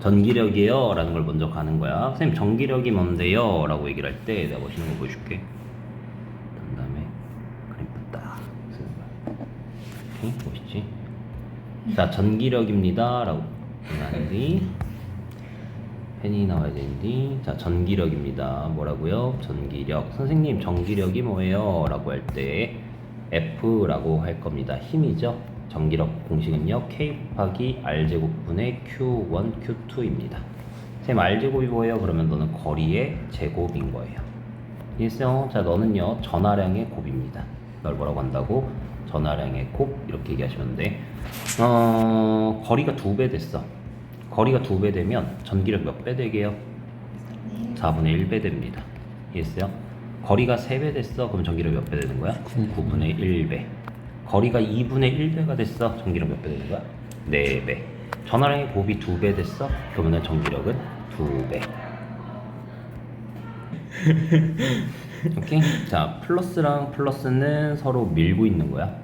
전기력이에요 라는 걸 먼저 가는 거야. 선생님 전기력이 뭔데요? 라고 얘기를 할 때 내가 멋있는 거 보여줄게. 그 다음에 그래프 딱 쓰는 거야. 오케이? 멋있지? 자, 전기력입니다 라고 하는데 펜이 나와야 되는데, 자, 전기력입니다. 뭐라고요? 전기력. 선생님 전기력이 뭐예요? 라고 할 때 F라고 할 겁니다. 힘이죠. 전기력 공식은요 K 곱하기 R제곱분의 Q1, Q2입니다. 쌤 R제곱이 뭐예요? 그러면 너는 거리의 제곱인 거예요. 이해했어요? 자, 너는요 전하량의 곱입니다. 널 뭐라고 한다고? 전하량의 곱. 이렇게 얘기하시면 돼. 거리가 2배 됐어. 거리가 2배 되면 전기력 몇 배 되게요? 4분의 1배 됩니다. 이해했어요? 거리가 3배 됐어. 그럼 전기력 몇 배 되는 거야? 9분의 1배. 거리가 2분의 1배가 됐어. 전기력 몇 배 되는 거야? 4배. 전하량의 곱이 2배 됐어. 그러면 전기력은 2배. 오케이? 자, 플러스랑 플러스는 서로 밀고 있는 거야.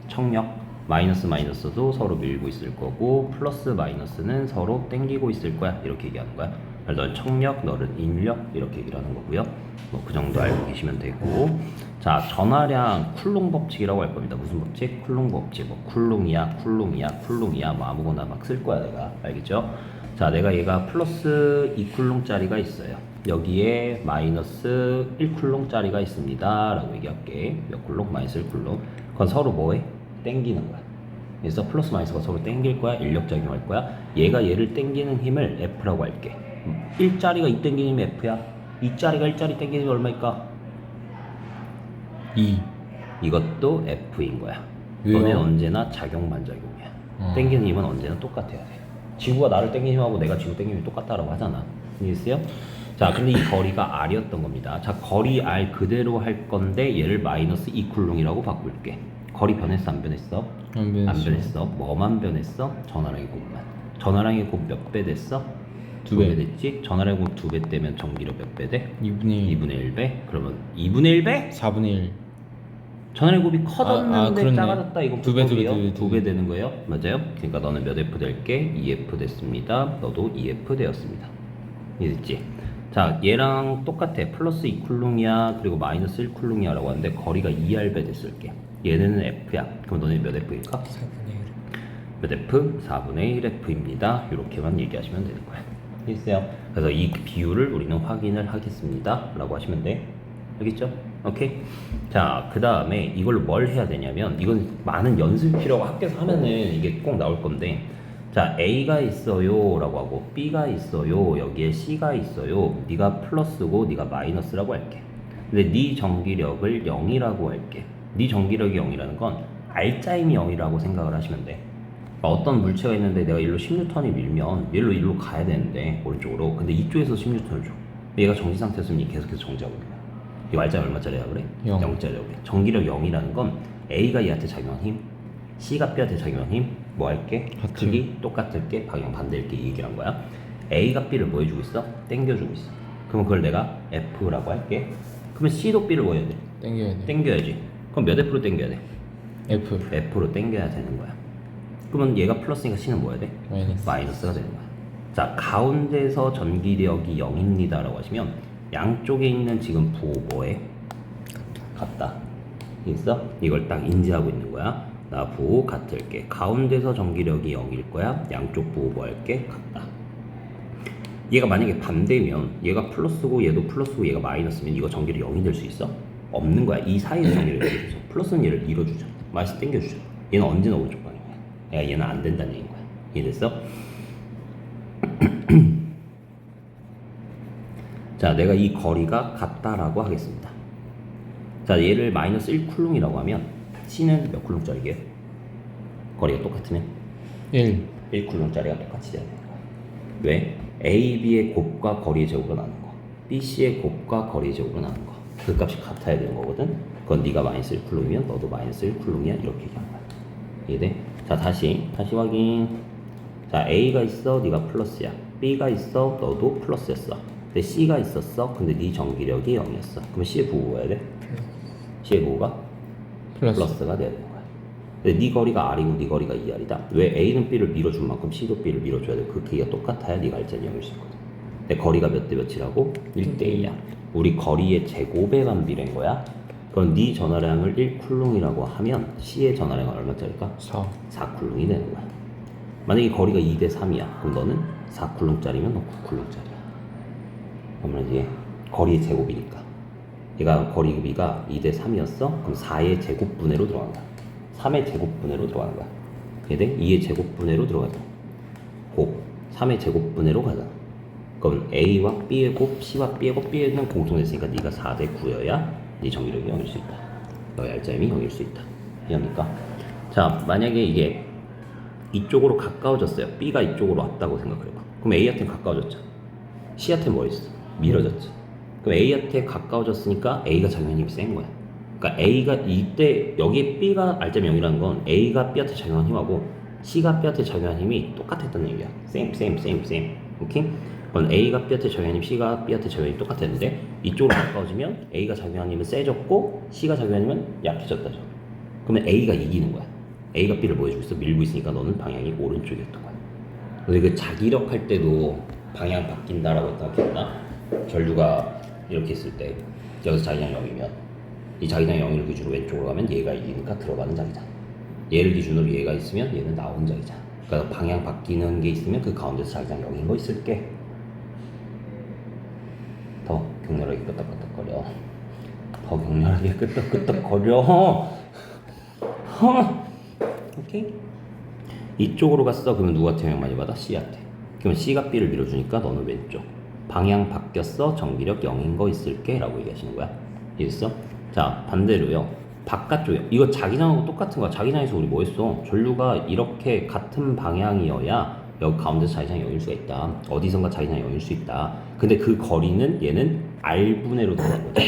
청력. 마이너스 마이너스도 서로 밀고 있을 거고, 플러스 마이너스는 서로 땡기고 있을 거야. 이렇게 얘기하는 거야. 넌 청력, 너는 인력, 이렇게 얘기를 하는 거고요. 뭐 그 정도 알고 계시면 되고. 자, 전하량 쿨롱 법칙이라고 할 겁니다. 무슨 법칙? 쿨롱 법칙. 뭐 쿨롱이야, 쿨롱이야, 뭐 아무거나 막 쓸 거야 내가. 알겠죠? 자, 내가 얘가 플러스 2쿨롱짜리가 있어요. 여기에 마이너스 1쿨롱짜리가 있습니다 라고 얘기할게. 몇 쿨롱? 마이너스 1쿨롱. 그건 서로 뭐해? 땡기는 거야. 그래서 플러스 마이너스가 서로 땡길 거야. 인력작용할 거야. 얘가 얘를 땡기는 힘을 F라고 할게. 1짜리가 2 땡기는 힘이 F야. 2짜리가 1짜리 땡기는 힘이 얼마일까? 2. 이것도 F인 거야. 왜요? 너는 언제나 작용 반작용이야. 땡기는 힘은 언제나 똑같아야 돼. 지구가 나를 땡기는 힘하고 내가 지구 땡기는 힘이 똑같다라고 하잖아. 이해했어요? 자, 근데 이 거리가 R이었던 겁니다. 자, 거리 R 그대로 할 건데 얘를 마이너스 2쿨롱이라고 바꿀게. 거리 변했어, 안 변했어? 안 변했어. 안 변했어. 뭐만 변했어? 전하량의 곱만. 전하량의 곱 몇 배 됐어? 2배. 2배 됐지? 전하량의 곱 2배 되면 전기력 몇 배 돼? 2분의 1. 2분의 1배? 그러면 2분의 1배? 4분의 1. 전하량의 곱이 커졌는데 그렇네. 작아졌다. 이거 두 배, 두 배, 불법이에요. 두 배, 두 배. 2배 되는 거예요. 맞아요? 그러니까 너는 몇 F 될게? 2F 됐습니다. 너도 2F 되었습니다. 이해됐지? 자, 얘랑 똑같아. 플러스 2쿨롱이야. 그리고 마이너스 1쿨롱이야 라고 하는데 거리가 2R배 됐을게. 얘네는 F야. 그럼 너네 몇 F일까? 4분의 1. 몇 F? 4분의 1F입니다. 이렇게만 얘기하시면 되는 거야. 됐어요? 그래서 이 비율을 우리는 확인을 하겠습니다 라고 하시면 돼. 알겠죠? 오케이? 자, 그 다음에 이걸로 뭘 해야 되냐면, 이건 많은 연습 필요하고 학교에서 하면은 이게 꼭 나올 건데, 자, A가 있어요 라고 하고 B가 있어요, 여기에 C가 있어요. 네가 플러스고 네가 마이너스라고 할게. 근데 네 전기력을 0이라고 할게. 네 전기력이 0이라는 건 R자임이 0이라고 생각을 하시면 돼. 어떤 물체가 있는데 내가 일로 10N이 밀면 일로 가야 되는데 오른쪽으로. 근데 이쪽에서 10N을 줘. 얘가 정지 상태였으면 계속해서 정지하고 있는 거야. 이 R자임 얼마짜리야 그래? 0. 0짜리라고 그래. 전기력 0이라는 건 A가 얘한테 작용한 힘, C가 B한테 작용한 힘, 뭐 할게? 같아요. 크기 똑같을 게, 방향 반대일 게, 이 얘기를 한 거야. A가 B를 뭐 해주고 있어? 땡겨주고 있어. 그럼 그걸 내가 F라고 할게. 그러면 C도 B를 뭐 해야 돼? 땡겨야 돼. 땡겨야지. 그럼 몇 F로 땡겨야 돼? F. F로 땡겨야 되는 거야. 그러면 얘가 플러스니까 C는 뭐 해야 돼? 마이너스. 마이너스가 되는 거야. 자, 가운데서 전기력이 0입니다 라고 하시면 양쪽에 있는 지금 부호 뭐해? 같다. 있어? 이걸 딱 인지하고 있는 거야. 나 부호 같을게. 가운데서 전기력이 0일 거야. 양쪽 부호 뭐 할게? 같다. 얘가 만약에 반대면, 얘가 플러스고 얘도 플러스고 얘가 마이너스면 이거 전기력 0이 될 수 있어? 없는 거야. 이 사이에서 전기력이 이루어져. 플러스는 얘를 밀어주자. 마이너스 땡겨주자. 얘는 언제나 오른쪽 방향이야. 야, 얘는 안 된다는 얘기인 거야. 이해됐어? 자, 내가 이 거리가 같다라고 하겠습니다. 자, 얘를 마이너스 1쿨롱이라고 하면 C는 몇 쿨롱짜리게요? 거리가 똑같으면 1. 1쿨롱짜리가 똑같이 돼야 되는 거야. 왜? A, B의 곱과 거리의 제곱으로 나눈 거, B, C의 곱과 거리의 제곱으로 나눈 거, 그 값이 같아야 되는 거거든. 그건 네가 마이너스 1쿨롱이면 너도 마이너스 1쿨롱이야. 이렇게 얘기한 거야. 이해돼? 자, 다시 확인. 자, A가 있어, 네가 플러스야. B가 있어, 너도 플러스였어. 근데 C가 있었어, 근데 네 전기력이 0이었어. 그럼 C의 부호가 해야 돼? C의 부호가 플러스. 플러스가 돼야 되는 거야. 근데 네 거리가 R이고 네 거리가 2R이다. 왜 A는 B를 밀어준 만큼 C도 B를 밀어줘야 돼. 그 크기가 똑같아야 네가 알자는 0일 수 있거든. 근데 거리가 몇 대 몇이라고? 1대1이야. 우리 거리의 제곱에 반비례인 거야. 그럼 네 전화량을 1쿨롱이라고 하면 C의 전화량은 얼마짜리일까? 4쿨롱이 되는 거야. 만약에 거리가 2대 3이야. 그럼 너는 4쿨롱짜리면 너 9쿨롱짜리야. 그러면 이제 거리의 제곱이니까. 얘가 거리비가 2대 3이었어. 그럼 4의 제곱분해로 들어간다. 3의 제곱분해로 들어가는 거야. 얘네 2의 제곱분해로 들어가자. 곱 3의 제곱분해로 가자. 그럼 A와 B의 곱, C와 B의 곱, B는 공통됐으니까 네가 4대 9여야 네 전기력이 0일 수 있다. 너의 알짜임이 0일 수 있다. 이해합니까? 자, 만약에 이게 이쪽으로 가까워졌어요. B가 이쪽으로 왔다고 생각해봐. 그럼 A한테는 가까워졌죠. C한테는 뭐 있어? 밀어졌지. 그럼 A한테 가까워졌으니까 A가 작용하는 힘이 센 거야. 그러니까 A가 이때 여기 B가 알짜임 0이라는 건 A가 B한테 작용하는 힘하고 C가 B한테 작용하는 힘이 똑같았다는 얘기야. same. 오케이? 그럼 A가 B한테 작용하는 힘, C가 B한테 작용하는 힘이 똑같았는데 이쪽으로 가까워지면 A가 작용하는 힘은 세졌고 C가 작용하는 힘은 약해졌다죠. 그러면 A가 이기는 거야. A가 B를 뭐 해주고 있어? 밀고 있으니까 너는 방향이 오른쪽이었던 거야. 근데 그 자기력 할 때도 방향 바뀐다라고 했던 거 기억나? 전류가 이렇게 있을 때 여기서 자기장 0이면 이 자기장 0을 기준으로 왼쪽으로 가면 얘가 이기니까 들어가는 자기장, 얘를 기준으로 얘가 있으면 얘는 나오는 자기장. 그러니까 방향 바뀌는 게 있으면 그 가운데서 자기장 0인 거 있을게. 더 격렬하게 끄덕끄덕거려. 더 격렬하게 끄덕끄덕거려. 오케이? 이쪽으로 갔어. 그러면 누구한테 영향 많이 받아? C한테. 그러면 C가 B를 밀어주니까 너는 왼쪽. 방향 바뀌었어. 전기력 0인 거 있을게 라고 얘기하시는 거야. 이해했어? 자, 반대로요. 바깥쪽에 이거 자기장하고 똑같은 거야. 자기장에서 우리 뭐 했어? 전류가 이렇게 같은 방향이어야 여기 가운데서 자기장이 0일 수가 있다. 어디선가 자기장이 0일 수 있다. 근데 그 거리는 얘는 R분해로 들어간 거죠.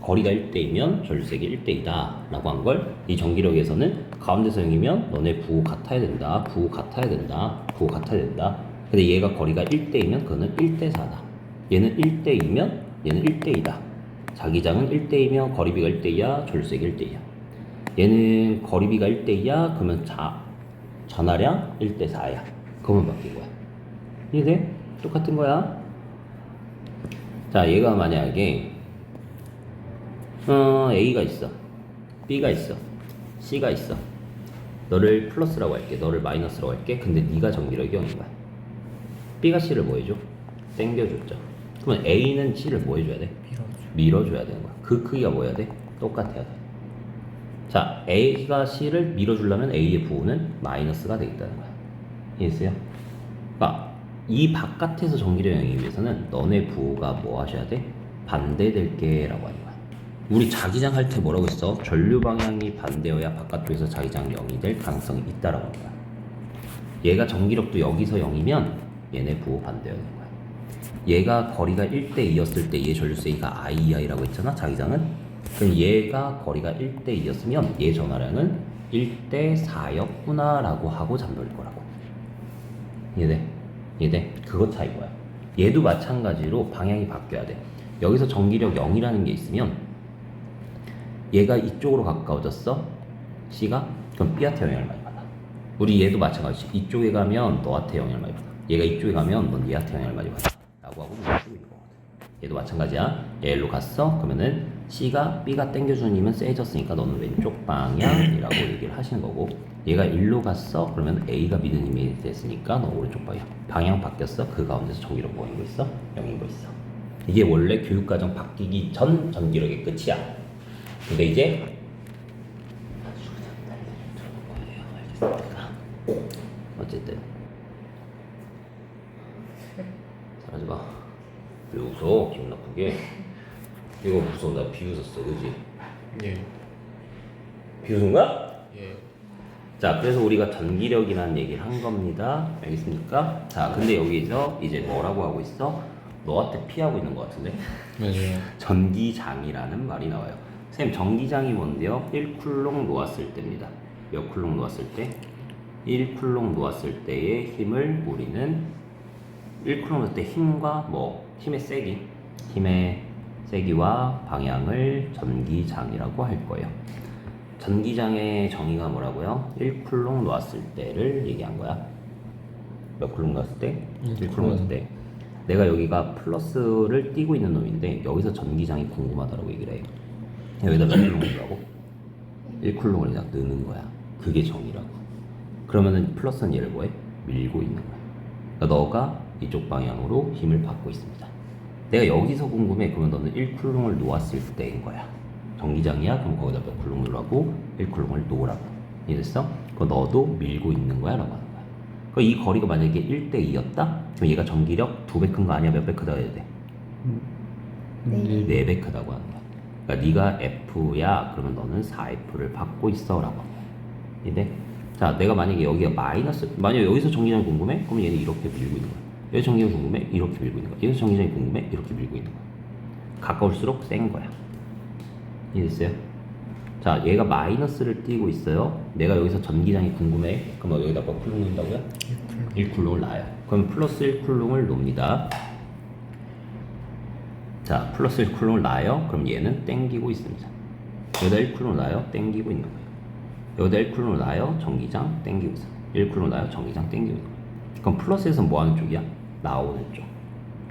거리가 1대이면 전류색이 1대2다 라고 한 걸 이 전기력에서는 가운데서 0이면 너네 부호 같아야 된다. 부호 같아야 된다. 부호 같아야 된다. 근데 얘가 거리가 1대이면 그거는 1대4다. 얘는 1대2면 얘는 1대2다. 자기장은 1대2면 거리비가 1대2야. 전류색이 1대2야. 얘는 거리비가 1대2야. 그러면 전하량 1대4야. 그거만 바뀐 거야. 이해돼? 똑같은 거야. 자, 얘가 만약에 A가 있어, B가 있어, C가 있어. 너를 플러스라고 할게, 너를 마이너스라고 할게. 근데 네가 전기력이 0인 거야. B가 C를 뭐 해줘? 당겨줬죠. 그러면 A는 C를 뭐 해줘야 돼? 밀어줘야 되는 거야. 그 크기가 뭐 해야 돼? 똑같아야 돼. 자, A가 C를 밀어주려면 A의 부호는 마이너스가 되겠다는 거야. 이해했어요? 그러니까 이 바깥에서 전기력 0이기 위해서는 너네 부호가 뭐 하셔야 돼? 반대될게 라고 하는 거야. 우리 자기장 할 때 뭐라고 했어? 전류 방향이 반대여야 바깥쪽에서 자기장 0이 될 가능성이 있다라고 하는 거야. 얘가 전기력도 여기서 0이면 얘네 부호 반대여야 되는 거야. 얘가 거리가 1대2였을 때 얘 전류세기가 IEI라고 했잖아, 자기장은. 그럼 얘가 거리가 1대2였으면 얘 전화량은 1대4였구나 라고 하고 잠돌 거라고. 이해돼? 이해돼? 그거 차이인 거야. 얘도 마찬가지로 방향이 바뀌어야 돼. 여기서 전기력 0이라는 게 있으면 얘가 이쪽으로 가까워졌어. C가? 그럼 B한테 영향을 많이 받아. 우리 얘도 마찬가지. 이쪽에 가면 너한테 영향을 많이 받아. 얘가 이쪽에 가면 넌 얘한테 영향을 많이 받아. 라고 하고 이쪽으로 이거거든. 얘도 마찬가지야. 얘로 갔어. 그러면은 C가 B가 당겨주는 힘은 세졌으니까 너는 왼쪽 방향이라고 얘기를 하시는 거고, 얘가 일로 갔어. 그러면 A가 미는 힘이 됐으니까 너 오른쪽 방향. 방향 바뀌었어. 그 가운데서 전기력 뭐인 거 있어? 0인 거 있어. 이게 원래 교육과정 바뀌기 전 전기력의 끝이야. 근데 이제 어쨌든 잘하지 마. 왜 웃어? 기분 나쁘게. 이거 무서워. 나 비웃었어, 그지? 예. 비웃은 거야? 예. 자, 그래서 우리가 전기력이라는 얘기를 한 겁니다. 알겠습니까? 자, 근데 여기서 이제 뭐라고 하고 있어? 너한테 피하고 있는 것 같은데? 맞아요. 전기장이라는 말이 나와요. 선생님, 전기장이 뭔데요? 1쿨롱 놓았을 때입니다. 몇 쿨롱 놓았을 때? 1쿨롱 놓았을 때의 힘을 우리는 1쿨롱 놓을 때 힘과 힘의 세기, 힘의 세기와 방향을 전기장이라고 할 거예요. 전기장의 정의가 뭐라고요? 1쿨롱 놓았을 때를 얘기한 거야. 몇 쿨롱 놓았을 때? 1쿨롱 놓았을 때. 내가 여기가 플러스를 띄고 있는 놈인데 여기서 전기장이 궁금하다고 얘기를 해요. 여기다 몇 쿨롱이라고? 1쿨롱을 그냥 넣는 거야. 그게 정의라고. 그러면은 플러스는 얘를 뭐해? 밀고 있는 거야. 그러니까 너가 이쪽 방향으로 힘을 받고 있습니다. 내가 여기서 궁금해. 그러면 너는 1쿨롱을 놓았을 때인 거야. 전기장이야? 그럼 거기다 몇 쿨롱 놓으라고? 1쿨롱을 놓으라고. 이해됐어? 그거 너도 밀고 있는 거야 라고 하는 거야. 그러니까 이 거리가 만약에 1대2였다? 그럼 얘가 전기력 2배 큰 거 아니야? 몇 배 크다 해야 돼? 4배 크다고 하는 거야. 그러니까 네가 F야. 그러면 너는 4F를 받고 있어 라고 하는 거야. 이해돼? 자, 내가 만약에 여기가 마이너스, 만약에 여기서 전기장이 궁금해? 그러면 얘는 이렇게 밀고 있는 거야. 여기 전기장이 궁금해? 이렇게 밀고 있는 거야. 여기서 전기장이 궁금해? 이렇게 밀고 있는 거야. 가까울수록 센 거야. 이해됐어요? 자, 얘가 마이너스를 띄고 있어요. 내가 여기서 전기장이 궁금해. 그럼 여기다 몇 쿨롱 놓는다고요? 1쿨롱을 놔요. 그럼 플러스 1쿨롱을 놓습니다. 자, 플러스 1쿨롱을 놔요. 그럼 얘는 땡기고 있습니다. 여기다 1쿨롱을 놔요. 땡기고 있는 거예요. 여기다 1쿨롱을 놔요. 전기장 땡기고 있어요. 1쿨롱을 놔요. 전기장 땡기고 있는 거예요. 그럼 플러스에서 뭐 하는 쪽이야? 나오는 쪽.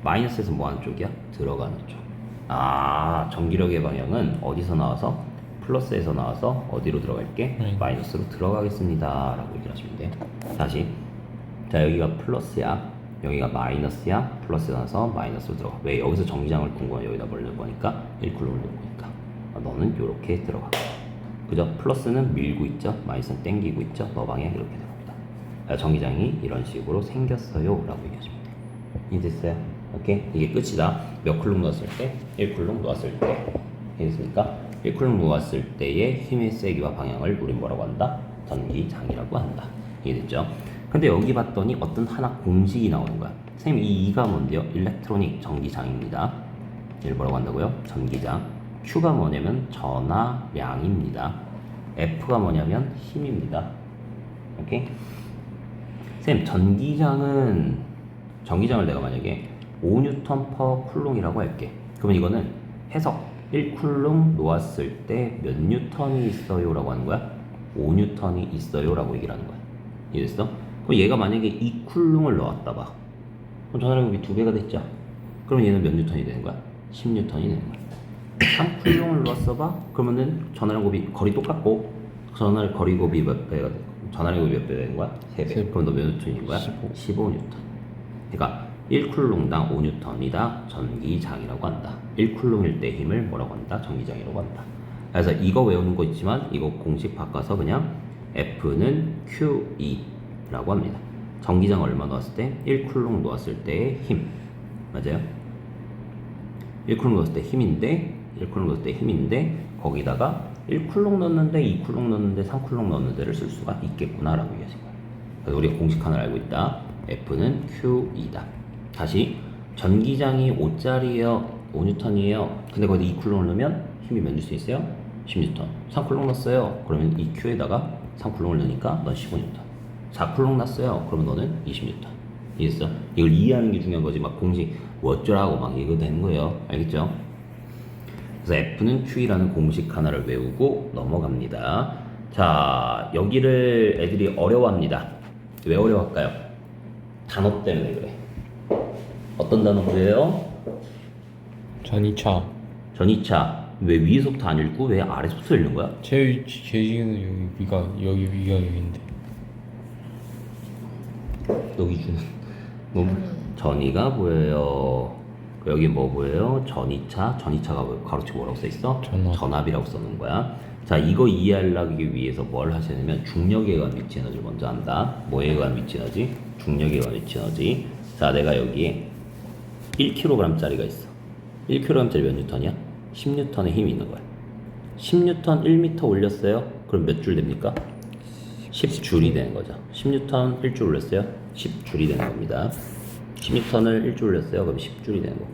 마이너스에서 뭐 하는 쪽이야? 들어가는 쪽. 아, 전기력의 방향은 어디서 나와서? 플러스에서 나와서 어디로 들어갈게? 마이너스로 들어가겠습니다 라고 얘기를 하시면 돼요. 다시, 자, 여기가 플러스야, 여기가 마이너스야. 플러스에 나와서 마이너스로 들어가. 왜? 여기서 전기장을 궁금해. 여기다 뭘 넣을 거니까? 1쿨롱을 넣을 거니까. 너는 이렇게 들어가. 그죠? 플러스는 밀고 있죠, 마이너스는 땡기고 있죠. 너 방향 이렇게 들어갑니다. 전기장이 이런 식으로 생겼어요 라고 얘기하시면 돼요. 이해됐어요? 오케이? 이게 끝이다. 몇 쿨롱 놓았을 때? 1쿨롱 놓았을 때. 이해됐습니까? 1쿨롱 놓았을 때의 힘의 세기와 방향을 우린 뭐라고 한다? 전기장이라고 한다. 이해됐죠? 근데 여기 봤더니 어떤 하나 공식이 나오는 거야. 선생님, 이 2가 뭔데요? 일렉트로닉 전기장입니다. 얘를 뭐라고 한다고요? 전기장. Q가 뭐냐면 전하량입니다. F가 뭐냐면 힘입니다. 오케이? 선생님, 전기장을 내가 만약에 5N per 쿨롱이라고 할게. 그러면 이거는 해석. 1쿨롱 놓았을 때 몇 뉴턴이 있어요 라고 하는 거야? 5N이 있어요 라고 얘기를 하는 거야. 이해됐어? 그럼 얘가 만약에 2쿨롱을 넣었다 봐. 그럼 전하량이 2배가 됐죠? 그럼 얘는 몇 뉴턴이 되는 거야? 10N이 되는 거야. 3쿨롱을 넣었어 봐. 그러면은 전하량 곱이 거리 똑같고 거리 곱이 몇 배가 되는 거야? 전하량 곱이 몇 배 되는 거야? 3배. 그럼 너 몇 뉴턴인 거야? 15N. 그러니까 1쿨롱당 5N이다. 전기장이라고 한다. 1쿨롱일 때 힘을 뭐라고 한다? 전기장이라고 한다. 그래서 이거 외우는 거 있지만 이거 공식 바꿔서 그냥 F는 QE라고 합니다. 전기장 얼마 놓았을 때? 1쿨롱 놓았을 때의 힘. 맞아요? 1쿨롱 넣었을 때 힘인데, 1쿨롱 넣었을 때 힘인데, 거기다가 1쿨롱 넣었는데, 2쿨롱 넣었는데, 3쿨롱 넣었는데를 쓸 수가 있겠구나 라고 얘기하신 거예요. 그래서 우리가 공식 하나를 알고 있다. F는 QE다. 다시, 전기장이 5짜리예요. 5N이에요. 근데 거기다 2쿨롱을 넣으면 힘이 몇 뉴턴 있어요? 10N. 3쿨롱 넣었어요. 그러면 이 Q에다가 3쿨롱을 넣으니까 넌 15N. 4쿨롱 넣었어요. 그러면 너는 20N. 이해했어? 이걸 이해하는 게 중요한 거지. 막 공식 뭐 어쩌라고 막 이거 되는 거예요. 알겠죠? 그래서 F는 Q라는 공식 하나를 외우고 넘어갑니다. 자, 여기를 애들이 어려워합니다. 왜 어려워할까요? 단어 때문에 그래. 어떤 단어예요? 전이차. 전이차. 왜 위에서부터 안 읽고 왜 아래서부터 읽는 거야? 제 지금 여기 위가 여기인데. 여기 주는 뭐 전이가 보여요. 여기 뭐 보여요? 전이차가 가로치고 뭐라고 써있어? 전압이라고 써놓은 거야. 자, 이거 이해하기 위해서 뭘 하셔야 되냐면 중력에 의한 위치 에너지를 먼저 안다. 뭐에 의한 위치 에너지? 중력에 의한 위치 에너지. 자, 내가 여기에 1kg짜리가 있어. 1kg짜리 몇 뉴턴이야? 10N의 힘이 있는 거야. 10N 1m 올렸어요? 그럼 몇 줄 됩니까? 10줄이 되는 거죠. 10N 1줄 올렸어요? 10줄이 되는 겁니다. 10N을 1줄 올렸어요? 그럼 10줄이 되는 거고.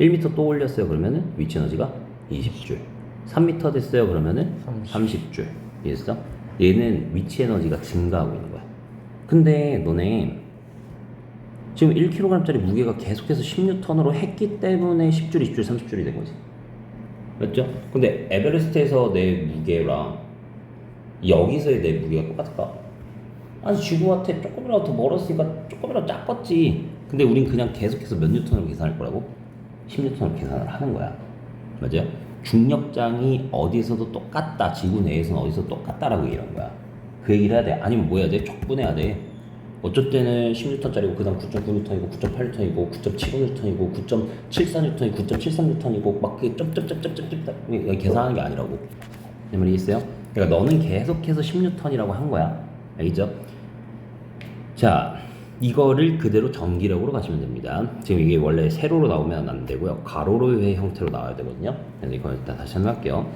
1m 또 올렸어요? 그러면은 위치 에너지가 20줄. 3m 됐어요? 그러면은 30줄. 이해했어? 얘는 위치 에너지가 증가하고 있는 거야. 근데 너네 지금 1kg짜리 무게가 계속해서 10N으로 했기 때문에 10줄, 20줄, 30줄이 된 거지. 맞죠? 근데 에베레스트에서 내 무게랑 여기서의 내 무게가 똑같을까? 아니 지구한테 조금이라도 더 멀었으니까 조금이라도 작겠지. 근데 우린 그냥 계속해서 몇 뉴턴으로 계산할 거라고? 10뉴턴으로 계산을 하는 거야. 맞아요? 중력장이 어디서도 똑같다. 지구 내에서는 어디서 똑같다라고 얘기하는 거야. 그 얘기를 해야 돼. 아니면 뭐 해야 돼? 족분해야 돼. 어쩔 때는 10뉴턴짜리고 그 다음 9.9뉴턴이고 9.8뉴턴이고 9.75뉴턴이고 9.74뉴턴이고 9.73뉴턴이고 막 그게 점점점점점점 계산하는 게 아니라고. 내 말이 있어요? 그러니까 너는 계속해서 10뉴턴이라고 한 거야. 알겠죠? 자, 이거를 그대로 전기력으로 가시면 됩니다. 지금 이게 원래 세로로 나오면 안 되고요. 가로로의 형태로 나와야 되거든요. 그래서 이거 일단 다시 한번 할게요.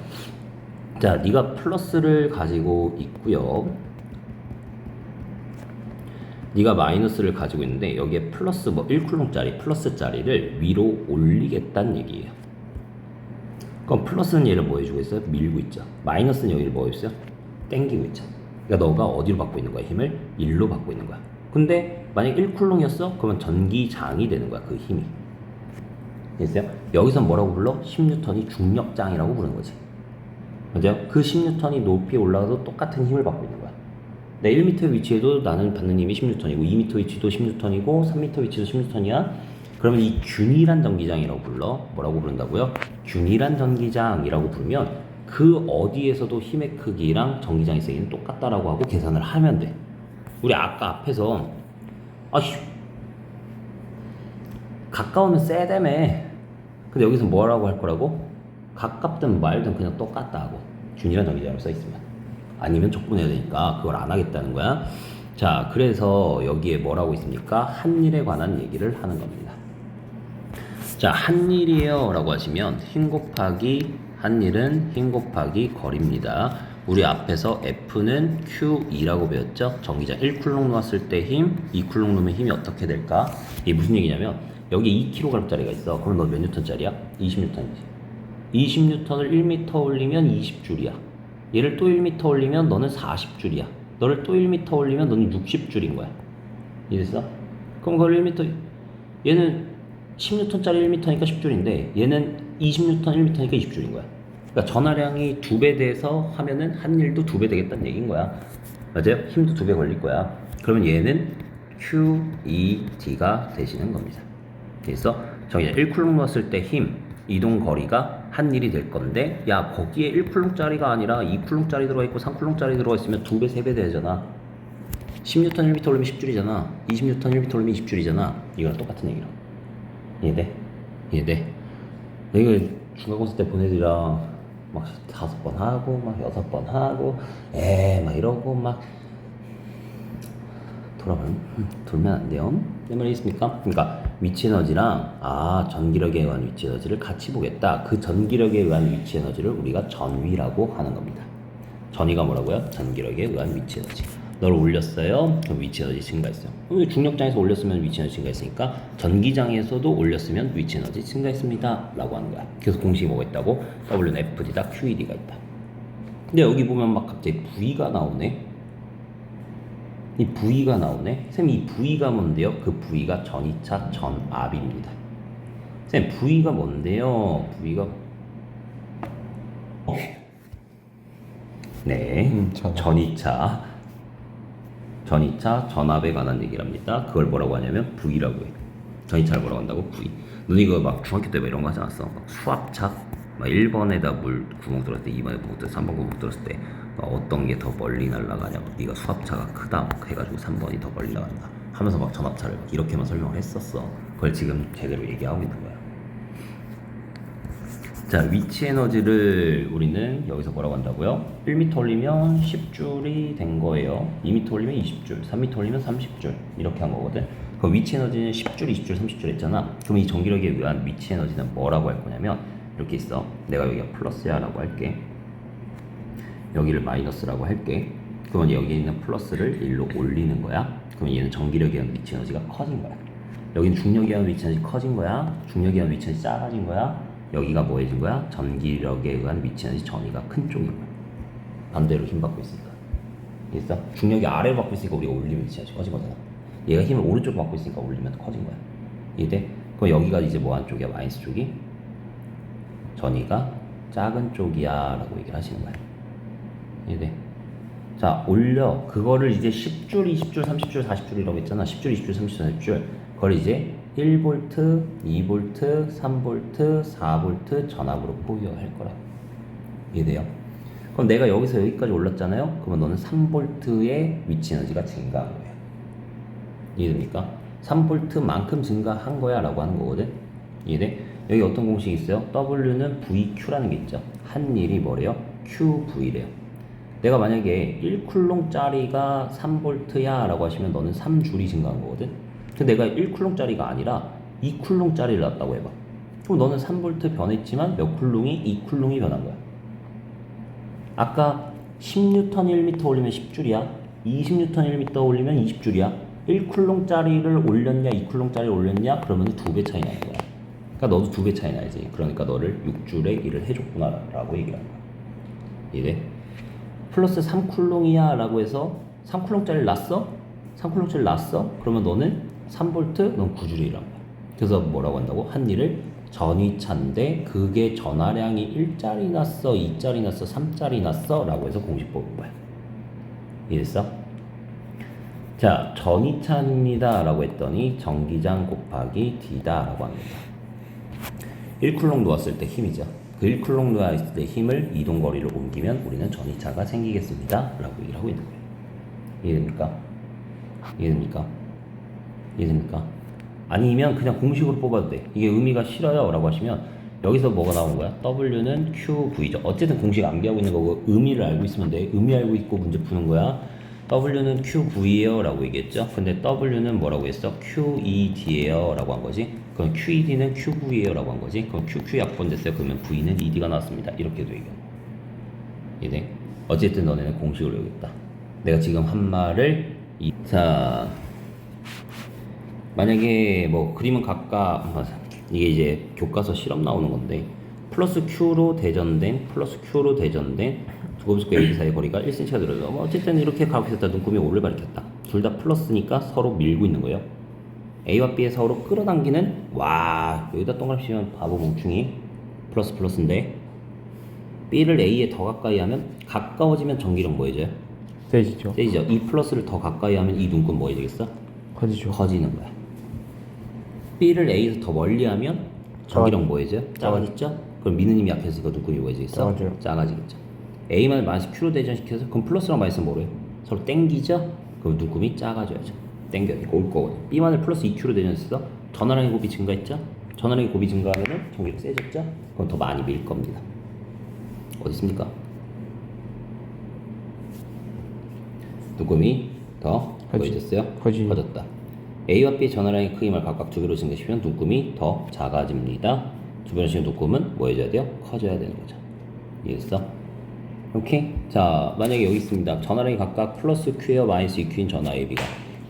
자, 네가 플러스를 가지고 있고요. 네가 마이너스를 가지고 있는데 여기에 플러스 뭐 1쿨롱짜리 플러스짜리를 위로 올리겠다는 얘기예요. 그럼 플러스는 얘를 뭐 해주고 있어요? 밀고 있죠. 마이너스는 여기를 뭐 해주세요? 땡기고 있죠. 그러니까 너가 어디로 받고 있는 거야? 힘을 1로 받고 있는 거야. 근데 만약 1쿨롱이었어? 그러면 전기장이 되는 거야. 그 힘이. 됐어요? 여기서 뭐라고 불러? 10뉴턴이 중력장이라고 부르는 거지. 맞아요? 그 10뉴턴이 높이에 올라가도 똑같은 힘을 받고 있는 거야. 내 1m 위치에도 나는 받는 힘이 10뉴턴이고 2m 위치도 10뉴턴이고 3m 위치도 10뉴턴이야. 그러면 이 균일한 전기장이라고 불러. 뭐라고 부른다고요? 균일한 전기장이라고 부르면 그 어디에서도 힘의 크기랑 전기장의 세기는 똑같다라고 하고 계산을 하면 돼. 우리 아까 앞에서 아휴 가까우면 세다며. 근데 여기서 뭐라고 할 거라고? 가깝든 말든 그냥 똑같다 하고 균일한 전기장으로 써있으면. 아니면 족분해야 되니까 그걸 안 하겠다는 거야. 자, 그래서 여기에 뭐라고 있습니까? 한일에 관한 얘기를 하는 겁니다. 자, 한일이에요 라고 하시면 힘 곱하기 한일은 힘 곱하기 거리입니다. 우리 앞에서 F는 Q2라고 배웠죠? 전기장 1쿨롱 놓았을 때 힘, 2쿨롱 놓으면 힘이 어떻게 될까? 이게 무슨 얘기냐면 여기 2kg짜리가 있어. 그럼 너 몇 뉴턴짜리야? 20뉴턴이지. 20뉴턴을 1m 올리면 20줄이야. 얘를 또 1m 올리면 너는 40줄이야. 너를 또 1m 올리면 너는 60줄인 거야. 이해됐어? 그럼 그걸 1m, 얘는 10뉴턴짜리 1m니까 10줄인데 얘는 20뉴턴 1m니까 20줄인 거야. 그러니까 전하량이 2배 돼서 하면은 한일도 2배 되겠다는 얘기인 거야. 맞아요? 힘도 2배 걸릴 거야. 그러면 얘는 QED가 되시는 겁니다. 그래서 저기 1쿨롱 넣었을 때 힘, 이동 거리가 한일이 될 건데 야 거기에 1쿨롱짜리가 아니라 2쿨롱짜리 들어가 있고 3쿨롱짜리 들어가 있으면 2배, 3배 되잖아. 10뉴턴 1m 올리면 10줄이잖아. 20뉴턴 1m 올리면 20줄이잖아. 이거랑 똑같은 얘기로. 이해돼? 이해돼? 이거 중간고사 때 보내드리라 막 5번 하고 막 6번 하고 막 이러고 막 돌면 안 돼요. 내 말이 있습니까? 그러니까 위치 에너지랑 전기력에 의한 위치 에너지를 같이 보겠다. 그 전기력에 의한 위치 에너지를 우리가 전위라고 하는 겁니다. 전위가 뭐라고요? 전기력에 의한 위치 에너지. 널 올렸어요. 그럼 위치 에너지 증가했어요. 중력장에서 올렸으면 위치 에너지 증가했으니까 전기장에서도 올렸으면 위치 에너지 증가했습니다. 라고 하는 거야. 그래서 공식이 뭐가 있다고? W는 FD다 QED가 있다. 근데 여기 보면 막 갑자기 V가 나오네. 이 V가 나오네. 선생님 이 V가 뭔데요? 그 V가 전이차 전압입니다. 선생님 V가 뭔데요? V가 네, 전이차 전압에 관한 얘기를 합니다. 그걸 뭐라고 하냐면 V라고 해. 전이차를 뭐라고 한다고? V. 너 이거 막 중학교 때 막 이런 거 하지 않았어? 막 수압차? 막 1번에다 물 구멍 뚫었을 때, 2번에 구멍 뚫었을 때, 3번 구멍 뚫었을 때 어떤 게 더 멀리 날아가냐고. 네가 수압차가 크다 막 해가지고 3번이 더 멀리 나간다 하면서 막 전압차를 막 이렇게만 설명을 했었어. 그걸 지금 제대로 얘기하고 있는 거야. 자, 위치 에너지를 우리는 여기서 뭐라고 한다고요? 1m 올리면 10줄이 된 거예요. 2m 올리면 20줄, 3m 올리면 30줄 이렇게 한 거거든. 그 위치 에너지는 10줄, 20줄, 30줄 했잖아. 그럼 이 전기력에 의한 위치 에너지는 뭐라고 할 거냐면 이렇게 있어. 내가 여기가 플러스야 라고 할게. 여기를 마이너스라고 할게. 그러면 여기에 있는 플러스를 1로 올리는 거야. 그러면 얘는 전기력에 의한 위치 에너지가 커진 거야. 여기는 중력에 의한 위치 에너지 커진 거야. 중력에 의한 위치 에너지 작아진 거야. 여기가 뭐 해진 거야? 전기력에 의한 위치 에너지 전위가 큰 쪽인 거야. 반대로 힘 받고 있으니까. 이해했어? 중력이 아래로 받고 있으니까 우리가 올리면 위치 에너지 커진 거잖아. 얘가 힘을 오른쪽으로 받고 있으니까 올리면 커진 거야. 이해돼? 그럼 여기가 이제 뭐 한 쪽이야? 마이너스 쪽이? 전위가 작은 쪽이야 라고 얘기를 하시는 거야. 이해돼? 자, 올려. 그거를 이제 10줄, 20줄, 30줄, 40줄이라고 했잖아. 10줄, 20줄, 30줄, 40줄. 그걸 이제 1V, 2V, 3V, 4V 전압으로 포유할 거라. 이해돼요? 그럼 내가 여기서 여기까지 올랐잖아요? 그러면 너는 3V의 위치 에너지가 증가한 거예요. 이해됩니까? 3V만큼 증가한 거야 라고 하는 거거든. 이해돼? 여기 어떤 공식이 있어요? W는 VQ라는 게 있죠. 한 일이 뭐래요? QV래요. 내가 만약에 1쿨롱짜리가 3V야 라고 하시면 너는 3줄이 증가한 거거든. 근데 내가 1쿨롱짜리가 아니라 2쿨롱짜리를 놨다고 해봐. 그럼 너는 3V 변했지만 몇 쿨롱이? 2쿨롱이 변한 거야. 아까 10N 1m 올리면 10줄이야. 20N 1m 올리면 20줄이야. 1쿨롱짜리를 올렸냐 2쿨롱짜리를 올렸냐 그러면 2배 차이 나는 거야. 그러니까 너도 2배 차이 나야지. 그러니까 너를 6줄의 일을 해줬구나 라고 얘기를 하는 거야. 이래? 플러스 3쿨롱이야 라고 해서 3쿨롱짜리를 놨어? 3쿨롱짜리를 놨어? 그러면 너는 3V, 넌 9줄의 일을 한 거야. 그래서 뭐라고 한다고? 한 일을 전위차인데 그게 전하량이 1짜리 났어, 2짜리 났어, 3짜리 났어 라고 해서 공식 뽑은 거야. 이해했어? 자, 전위차입니다 라고 했더니 전기장 곱하기 D다 라고 합니다. 1쿨롱 놓았을 때 힘이죠. 그 1쿨롱 놓았을 때 힘을 이동거리를 옮기면 우리는 전위차가 생기겠습니다 라고 얘기를 하고 있는 거예요. 이해됩니까? 이해됩니까? 이해됩니까? 아니면 그냥 공식으로 뽑아도 돼. 이게 의미가 싫어요 라고 하시면 여기서 뭐가 나온 거야? W는 QV죠. 어쨌든 공식 암기하고 있는 거고 의미를 알고 있으면 돼. 의미 알고 있고 문제 푸는 거야. W는 QV예요 라고 얘기했죠. 근데 W는 뭐라고 했어? QED예요 라고 한 거지. 그럼 QED는 QV예요 라고 한 거지. 그럼 QQ 약분 됐어요. 그러면 V는 ED가 나왔습니다. 이렇게도 얘기해. 이해? 어쨌든 너네는 공식을 외우겠다. 내가 지금 한 말을 자, 만약에 뭐 그림은 각각 이게 이제 교과서 실험 나오는 건데 플러스 Q로 대전된 두꺼비속과 AB 사이의 거리가 1cm가 들어요. 뭐 어쨌든 이렇게 가로했다 눈금이 O를 가리켰다. 둘 다 플러스니까 서로 밀고 있는 거예요. A와 B의 서로 끌어당기는 와 여기다 동그라미 치면 바보 멍충이 플러스인데 B를 A에 더 가까이 하면 가까워지면 전기력 뭐 해져요? 세지죠. 세지죠. 이 플러스를 더 가까이 하면 이 눈금 뭐 해지겠어? 커지죠. 커지는 거야. B를 A에서 더 멀리 하면 전기력 뭐 해져요? 작아지죠? 그럼 미느님이 약해지니까 눈금이 뭐 해지겠어? 작아져요. 작아지겠죠. A만 마이너스 Q로 대전시켜서 그럼 플러스랑 마이너스는 뭐래요? 서로 땡기죠? 그럼 눈금이 작아져야죠. 땡겨야 돼. 올 거거든. B만을 플러스 2Q로 대전시켜서 전하량의 곱이 증가했죠? 전하량의 곱이 증가하면 전기력 세졌죠? 그럼 더 많이 밀 겁니다. 어디 있습니까? 눈금이 더 커졌어요? 커졌다. A와 B의 전하량의 크기만 각각 2배로 증가시키면 눈금이 더 작아집니다. 2배로 눈금은 뭐 해줘야 돼요? 커져야 되는 거죠. 이해했어? 오케이? 자, 만약에 여기 있습니다. 전하량이 각각 플러스 Q와 마이너스 2Q인 전하 AB가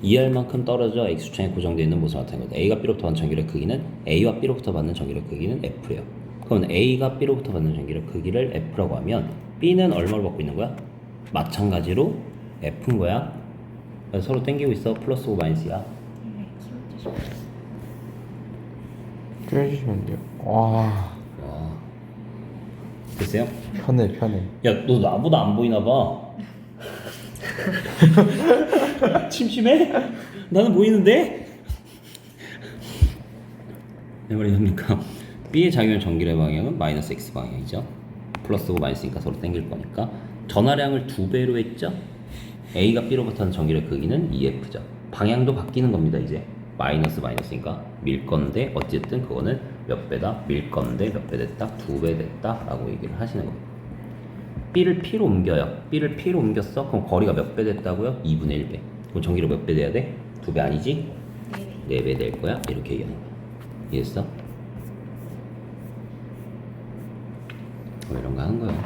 2R만큼 떨어져 X축창에 고정되어 있는 모습을 나타내는 거다. A가 B로부터 받는 전기력 크기는 A와 B로부터 받는 전기력 크기는 F래요. 그럼 A가 B로부터 받는 전기력 크기를 F라고 하면 B는 얼마를 받고 있는 거야? 마찬가지로 F인 거야. 서로 땡기고 있어. 플러스고 마이너스야. 줄여주시면 돼요. 와. 됐어요? 편해. 야, 너 나보다 안 보이나 봐. 침침해? 나는 보이는데? 내 말이 됩니까? B의 작용 전기의 방향은 마이너스 X 방향이죠. 플러스고 마이너스니까 서로 땡길 거니까 전하량을 2배로 했죠? A가 B로부터 하는 전기의 크기는 EF죠. 방향도 바뀌는 겁니다. 이제 마이너스니까 밀 건데 어쨌든 그거는 몇 배다? 밀 건데 몇 배 됐다? 2배 됐다 라고 얘기를 하시는 겁니다. B를 P로 옮겨요. B를 P로 옮겼어? 그럼 거리가 몇 배 됐다고요? 2분의 1배. 그럼 전기력 몇 배 돼야 돼? 2배 아니지? 4배 될 거야? 이렇게 얘기하는 거야. 이해했어? 이런 거 하는 거예요.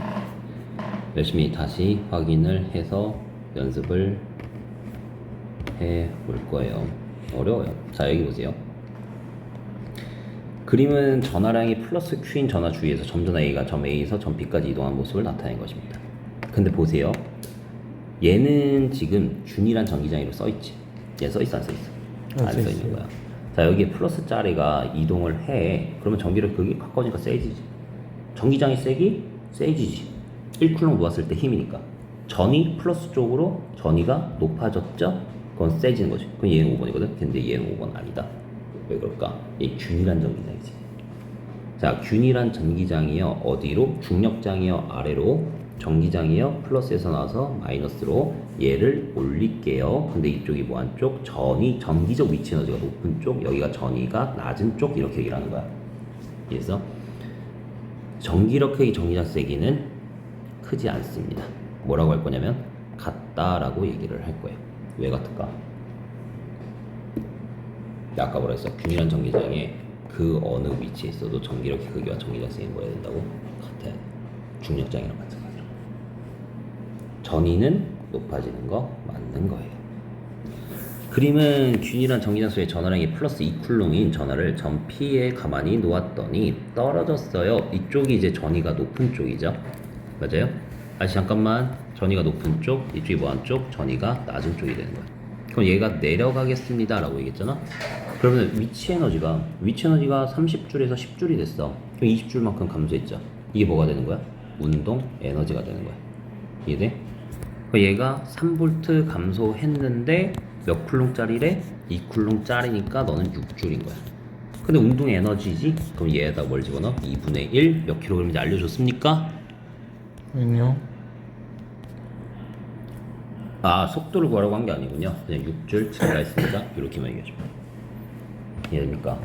열심히 다시 확인을 해서 연습을 해볼 거예요. 어려워요. 자, 여기 보세요. 그림은 전하량이 플러스 Q인 전하 주위에서 점전 A가 점 A에서 점 B까지 이동한 모습을 나타낸 것입니다. 근데 보세요. 얘는 지금 준이란 전기장애로 써있지. 얘 써있어 안 써있어? 안 써있는 거야. 자, 여기에 플러스 짜리가 이동을 해. 그러면 전기력 극이 가까워지니까 세지지. 전기장이 세기? 세지지. 1쿨롱 놓았을 때 힘이니까. 전위 플러스 쪽으로 전위가 높아졌죠? 그건 세지는 거지. 그럼 얘는 5번이거든. 근데 얘는 5번 아니다. 왜 그럴까? 얘 균일한 전기장이지. 자, 균일한 전기장이요. 어디로? 중력장이요. 아래로. 전기장이요. 플러스에서 나와서 마이너스로 얘를 올릴게요. 근데 이쪽이 뭐 한쪽? 전위, 전기적 위치 에너지가 높은 쪽, 여기가 전위가 낮은 쪽 이렇게 얘기를 하는 거야. 그래서 전기력학의 전기장 세기는 크지 않습니다. 뭐라고 할 거냐면 같다라고 얘기를 할 거예요. 왜 같을까? 아까 뭐라 했어? 균일한 전기장에 그 어느 위치에 있어도 전기력의 크기와 전기장 세기는 뭐야 된다고? 같아야 돼. 중력장이랑 마찬가지로. 전위는 높아지는 거 맞는 거예요. 그림은 균일한 전기장 속에 전화량이 플러스 2쿨롱인 전화를 전 P에 가만히 놓았더니 떨어졌어요. 이쪽이 이제 전위가 높은 쪽이죠. 맞아요? 다시 잠깐만. 전위가 높은 쪽, 이쪽이 뭐한 쪽? 전위가 낮은 쪽이 되는 거야. 그럼 얘가 내려가겠습니다 라고 얘기했잖아. 그러면 위치 에너지가 30줄에서 10줄이 됐어. 그럼 20줄만큼 감소했죠. 이게 뭐가 되는 거야? 운동 에너지가 되는 거야. 이해돼? 그럼 얘가 3V 감소했는데 몇 쿨롱짜리래? 2쿨롱짜리니까 너는 6줄인 거야. 근데 운동 에너지지? 그럼 얘에다 뭘 집어넣어? 2분의 1 몇 킬로그램인지 알려줬습니까? 아니요. 아, 속도를 구하라고 한 게 아니군요. 그냥 6줄 증가했습니다. 이렇게만 얘기해줘. 이해됩니까?